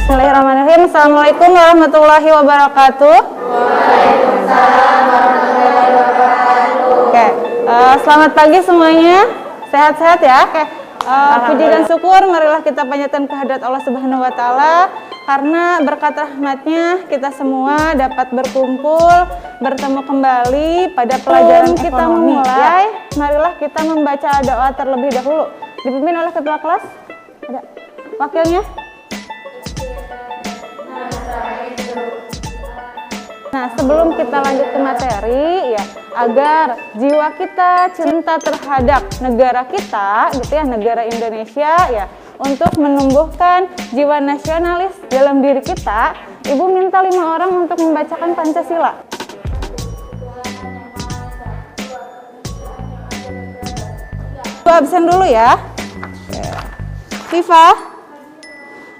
Bismillahirrahmanirrahim. Assalamualaikum warahmatullahi wabarakatuh. Waalaikumsalam warahmatullahi wabarakatuh. Oke, selamat pagi semuanya. Sehat-sehat ya. Oke, puji dan syukur marilah kita panjatkan kehadirat Allah Subhanahu wa taala karena berkat rahmatnya kita semua dapat berkumpul, bertemu kembali pada pelajaran kita memulai. Marilah kita membaca doa terlebih dahulu. Dipimpin oleh ketua kelas. Ada wakilnya. Nah, sebelum kita lanjut ke materi ya, agar jiwa kita cinta terhadap negara kita gitu ya, negara Indonesia ya, untuk menumbuhkan jiwa nasionalis dalam diri kita, Ibu minta 5 orang untuk membacakan Pancasila. Ibu absen dulu ya. Viva,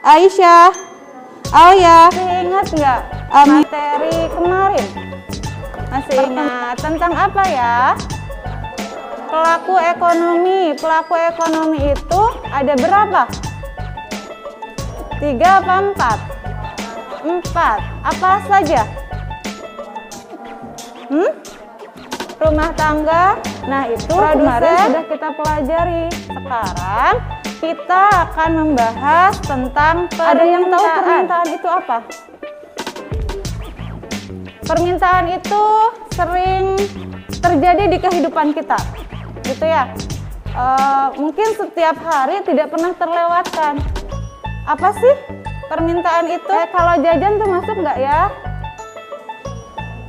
Aisyah, Alia, masih ingat nggak materi kemarin? Masih ingat tentang apa ya? Pelaku ekonomi. Pelaku ekonomi itu ada berapa? 3 apa 4? 4. Apa saja? Rumah tangga. Nah, itu kemarin sudah kita pelajari. Sekarang kita akan membahas tentang permintaan. Ada yang tahu permintaan itu apa? Permintaan itu sering terjadi di kehidupan kita, gitu ya. Mungkin setiap hari tidak pernah terlewatkan. Apa sih permintaan itu? Kalau jajan tuh masuk nggak ya?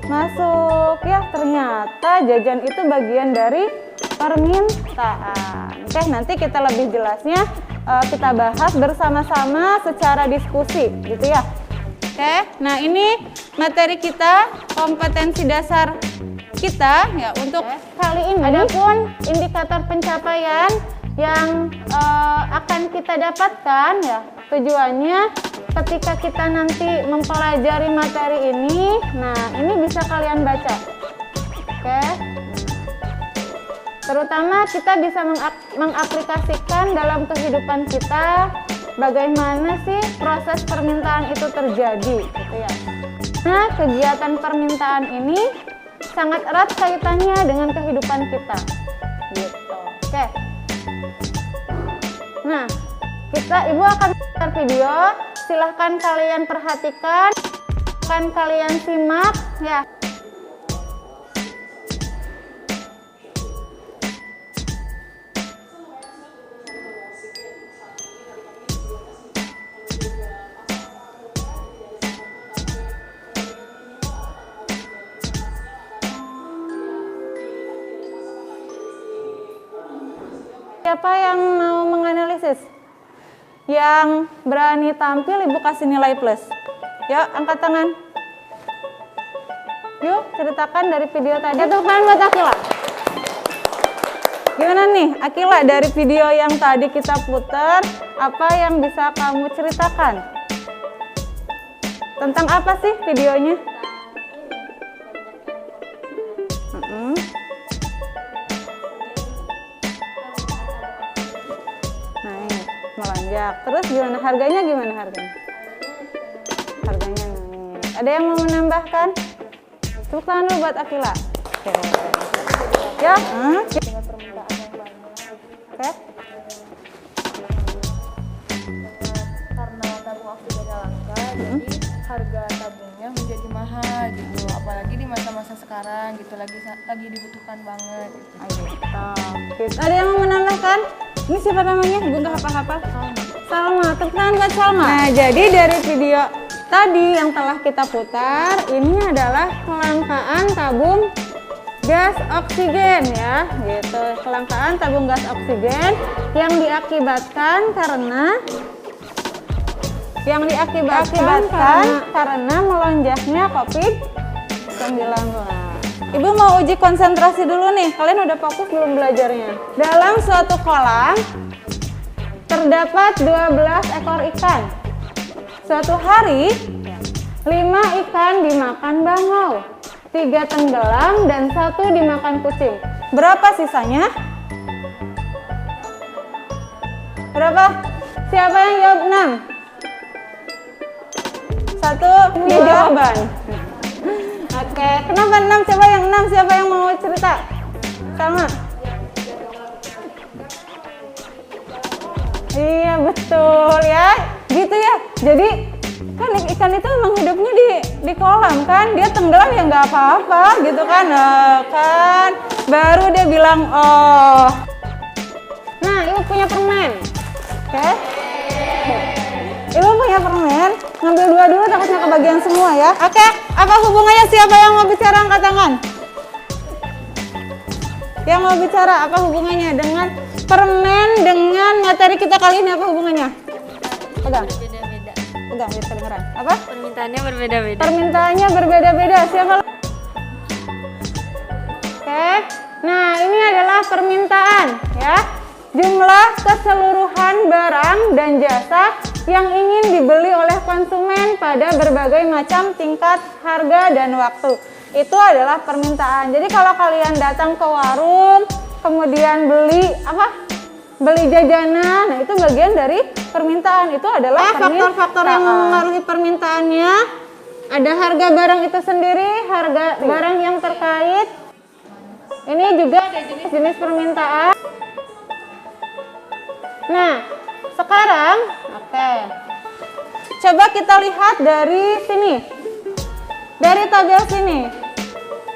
Masuk ya, ternyata jajan itu bagian dari permintaan. Oke, nanti kita lebih jelasnya kita bahas bersama-sama secara diskusi, gitu ya. Oke, nah ini materi kita, kompetensi dasar kita ya untuk kali ini. Adapun indikator pencapaian yang akan kita dapatkan ya, tujuannya ketika kita nanti mempelajari materi ini, nah ini bisa kalian baca. Oke. Terutama kita bisa mengaplikasikan dalam kehidupan kita bagaimana sih proses permintaan itu terjadi gitu ya. Nah, kegiatan permintaan ini sangat erat kaitannya dengan kehidupan kita gitu. Oke. Nah, Ibu akan menonton video, silahkan kalian perhatikan, akan kalian simak ya. Siapa yang mau menganalisis? Yang berani tampil, Ibu kasih nilai plus. Yuk, angkat tangan. Yuk, ceritakan dari video tadi. Satu tangan buat Akila. Gimana nih, Akila, dari video yang tadi kita putar, apa yang bisa kamu ceritakan? Tentang apa sih videonya? Melonjak. Terus gimana harganya? Harganya naik. Ada yang mau menambahkan? Tepuk tangan dulu buat Akila. Oke. Ya. Dengan permintaan yang banyak. Oke. Karena tabung oksigennya langka, jadi harga tabungnya menjadi mahal gitu. Apalagi di masa-masa sekarang gitu, lagi dibutuhkan banget. Gitu. Ada yang mau menambahkan? Ini siapa namanya? Ibu nggak hafal-hafal. Salma. Tepuk tangan buat Salma. Nah, jadi dari video tadi yang telah kita putar, ini adalah kelangkaan tabung gas oksigen ya, gitu. Kelangkaan tabung gas oksigen yang diakibatkan karena melonjaknya COVID-19. Ibu mau uji konsentrasi dulu nih. Kalian udah fokus belum belajarnya? Dalam suatu kolam terdapat 12 ekor ikan. Suatu hari 5 ikan dimakan bangau, 3 tenggelam dan 1 dimakan kucing. Berapa sisanya? Berapa? Siapa yang jawab 6? 1 punya jawaban. Oke, kenapa 6? Coba yang 6, siapa yang mau cerita? Salma. Iya betul ya, gitu ya. Jadi kan ikan itu memang hidupnya di kolam kan, dia tenggelam ya nggak apa-apa gitu kan, kan. Baru dia bilang oh. Nah, ibu punya permen, oke? Ibu punya permen, ngambil 2 dulu takutnya kebagian semua ya. Oke, apa hubungannya, siapa yang mau bicara angkat tangan? Yang mau bicara, apa hubungannya dengan permen dengan materi kita kali ini, apa hubungannya? Pegang. Berbeda-beda. Pegang biar kedengeran. Apa? Permintaannya berbeda-beda. Permintaannya berbeda-beda. Siapa? Oke. Nah, ini adalah permintaan ya. Jumlah keseluruhan barang dan jasa yang ingin dibeli oleh konsumen pada berbagai macam tingkat harga dan waktu. Itu adalah permintaan. Jadi kalau kalian datang ke warung, kemudian beli apa? Beli jajanan, nah itu bagian dari permintaan. Itu adalah faktor-faktor yang mempengaruhi permintaannya. Ada harga barang itu sendiri, harga barang yang terkait. Ini juga ada jenis-jenis permintaan. Nah, sekarang, oke. Coba kita lihat dari sini. Dari tabel sini.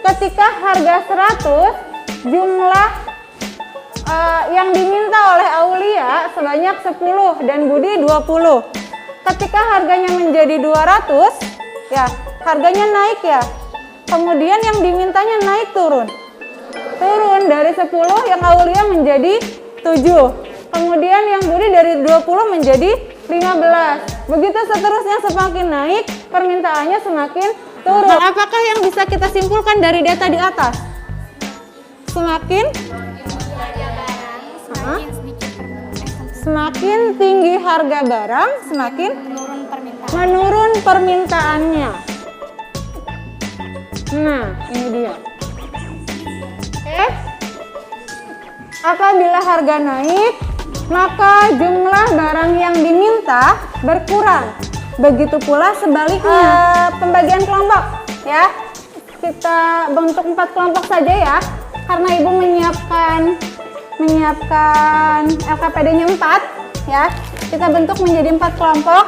Ketika harga 100, jumlah yang diminta oleh Aulia sebanyak 10 dan Budi 20. Ketika harganya menjadi 200, ya, harganya naik ya. Kemudian yang dimintanya naik turun. Turun dari 10 yang Aulia menjadi 7. Kemudian yang Budi dari 20 menjadi 15. Begitu seterusnya, semakin naik permintaannya semakin turun. Nah, apakah yang bisa kita simpulkan dari data di atas? Semakin tinggi harga barang, semakin menurun permintaannya. Nah, ini dia. Oke. Apabila harga naik, maka jumlah barang yang diminta berkurang. Begitu pula sebaliknya. Pembagian kelompok ya. Kita bentuk 4 kelompok saja ya. Karena Ibu menyiapkan LKPD-nya 4 ya. Kita bentuk menjadi 4 kelompok.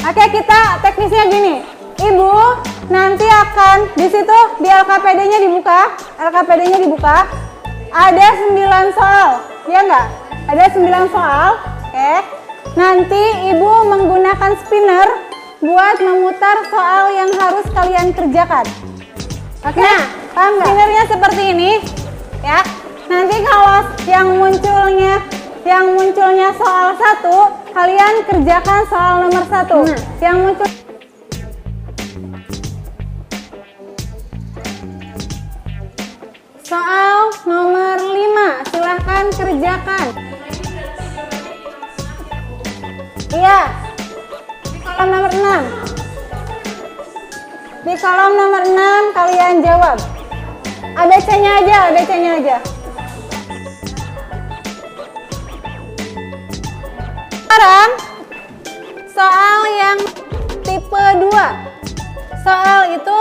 Oke, kita teknisnya gini. Ibu nanti akan di situ di LKPD-nya dibuka. Ada 9 soal. Ya enggak? Ada 9 soal. Oke. Nanti Ibu menggunakan spinner buat memutar soal yang harus kalian kerjakan. Oke? Nah, paham nggak? Spinnernya seperti ini, ya. Nanti kalau yang munculnya soal 1, kalian kerjakan soal nomor 1. Yang muncul soal nomor 5, silahkan kerjakan. Iya. Kolom nomor 6. Di kolom nomor 6 kalian jawab. ABC-nya aja. Sekarang soal yang tipe 2. Soal itu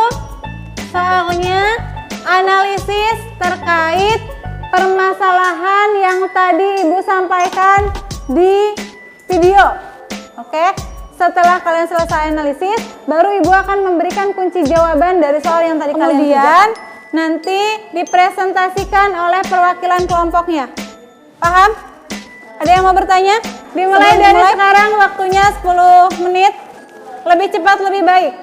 soalnya analisis terkait permasalahan yang tadi Ibu sampaikan di video. Oke? Setelah kalian selesai analisis, baru Ibu akan memberikan kunci jawaban dari soal yang tadi kalian kerjakan. Nanti dipresentasikan oleh perwakilan kelompoknya. Paham? Ada yang mau bertanya? Dimulai dari sekarang, waktunya 10 menit. Lebih cepat lebih baik.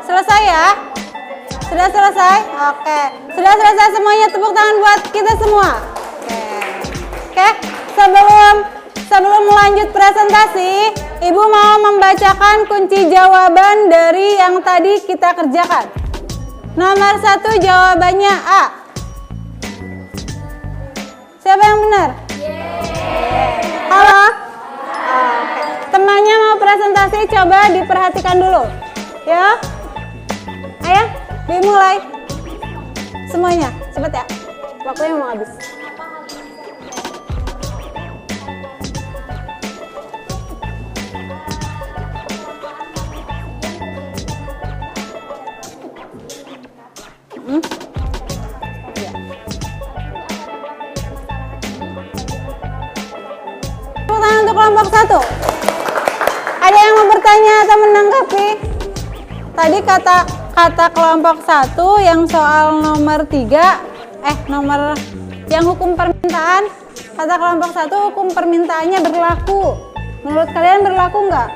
Selesai ya? Sudah selesai? Oke. Sudah selesai semuanya, tepuk tangan buat kita semua. Oke, sebelum lanjut presentasi, Ibu mau membacakan kunci jawaban dari yang tadi kita kerjakan. Nomor 1 jawabannya A. Siapa yang benar? Halo? Oke. Temannya mau presentasi, coba diperhatikan dulu. Ya. Ayo, dimulai. Semuanya, cepet ya. Waktunya mau habis. Untuk kelompok 1. Ada yang mau bertanya atau menanggapi? Tadi kata kelompok 1 yang soal nomor 3, nomor yang hukum permintaan, kata kelompok 1 hukum permintaannya berlaku. Menurut kalian berlaku nggak?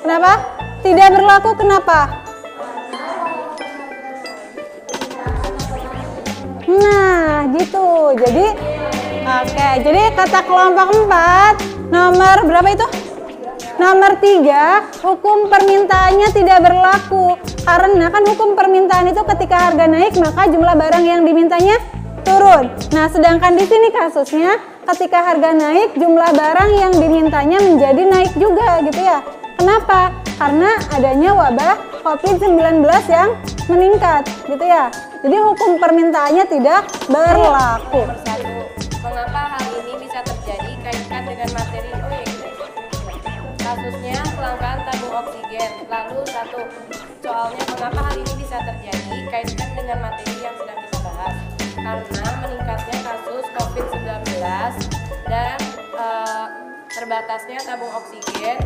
Kenapa? Tidak berlaku, kenapa? Nah, gitu. Jadi kata kelompok 4, nomor berapa itu? Nomor 3, hukum permintaannya tidak berlaku. Karena kan hukum permintaan itu ketika harga naik, maka jumlah barang yang dimintanya turun. Nah, sedangkan di sini kasusnya ketika harga naik, jumlah barang yang dimintanya menjadi naik juga gitu ya. Kenapa? Karena adanya wabah COVID-19 yang meningkat gitu ya. Jadi hukum permintaannya tidak berlaku. Mengapa hal ini bisa terjadi? Kaitkan dengan materi. Kasusnya kelangkaan tabung oksigen. Lalu 1. Soalnya mengapa hal ini bisa terjadi? Kaitkan dengan materi yang sedang kita bahas. Karena meningkatnya kasus COVID-19 dan terbatasnya tabung oksigen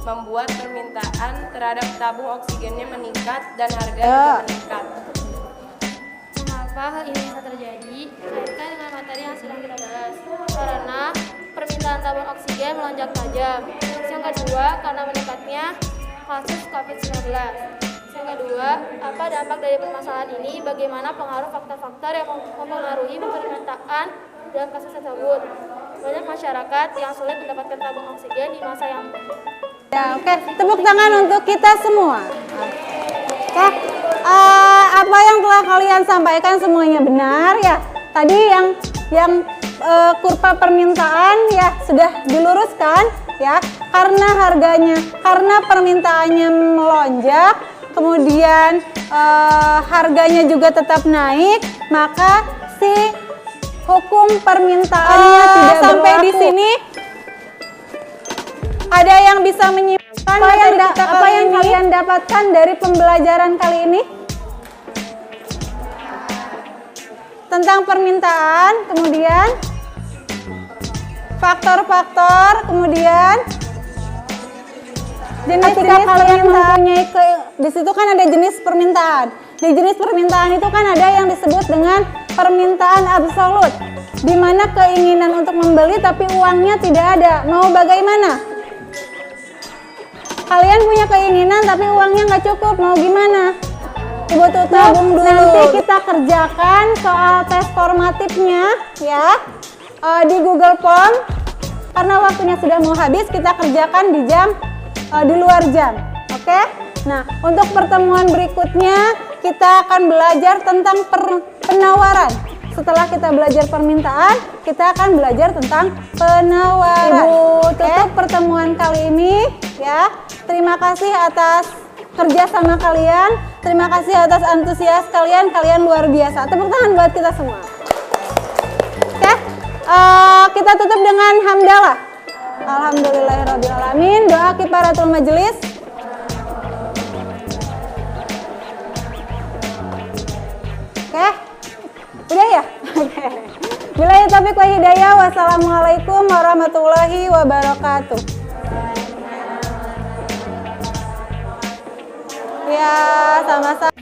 membuat permintaan terhadap tabung oksigennya meningkat dan harga juga meningkat. Mengapa hal ini bisa terjadi? Kaitkan dengan materi yang sedang kita bahas. Karena permintaan tabung oksigen melonjak tajam. Yang kedua, karena meningkatnya kasus COVID-19. Yang kedua, apa dampak dari permasalahan ini? Bagaimana pengaruh faktor-faktor yang mempengaruhi permintaan dalam kasus tersebut? Banyak masyarakat yang sulit mendapatkan tabung oksigen di masa yang Tepuk tangan untuk kita semua. Apa yang telah kalian sampaikan semuanya benar ya. Tadi yang kurva permintaan ya sudah diluruskan ya. Karena permintaannya melonjak, kemudian harganya juga tetap naik, maka si hukum permintaannya tidak sampai berlaku. Di sini ada yang bisa menyimpulkan apa yang kalian dapatkan dari pembelajaran kali ini? Tentang permintaan, kemudian faktor-faktor, kemudian jenis-jenis permintaan. Di situ kan ada jenis permintaan. Di jenis permintaan itu kan ada yang disebut dengan permintaan absolut, di mana keinginan untuk membeli tapi uangnya tidak ada. Mau bagaimana? Kalian punya keinginan tapi uangnya nggak cukup, mau gimana? Ibu tutup dulu. Nanti kita kerjakan soal tes formatifnya ya di Google Form. Karena waktunya sudah mau habis, kita kerjakan di luar jam. Oke? Nah, untuk pertemuan berikutnya kita akan belajar tentang penawaran. Setelah kita belajar permintaan, kita akan belajar tentang penawaran. Ibu tutup pertemuan kali ini ya. Terima kasih atas kerja sama kalian. Terima kasih atas antusias kalian. Kalian luar biasa. Tepuk tangan buat kita semua. Oke? Kita tutup dengan hamdalah. Alhamdulillahirrabbilalamin. Doa kifaratul majelis. Oke? Udah ya? Oke. Billahi taufiq wa hidayah. Wassalamualaikum warahmatullahi wabarakatuh. Ya, sama-sama.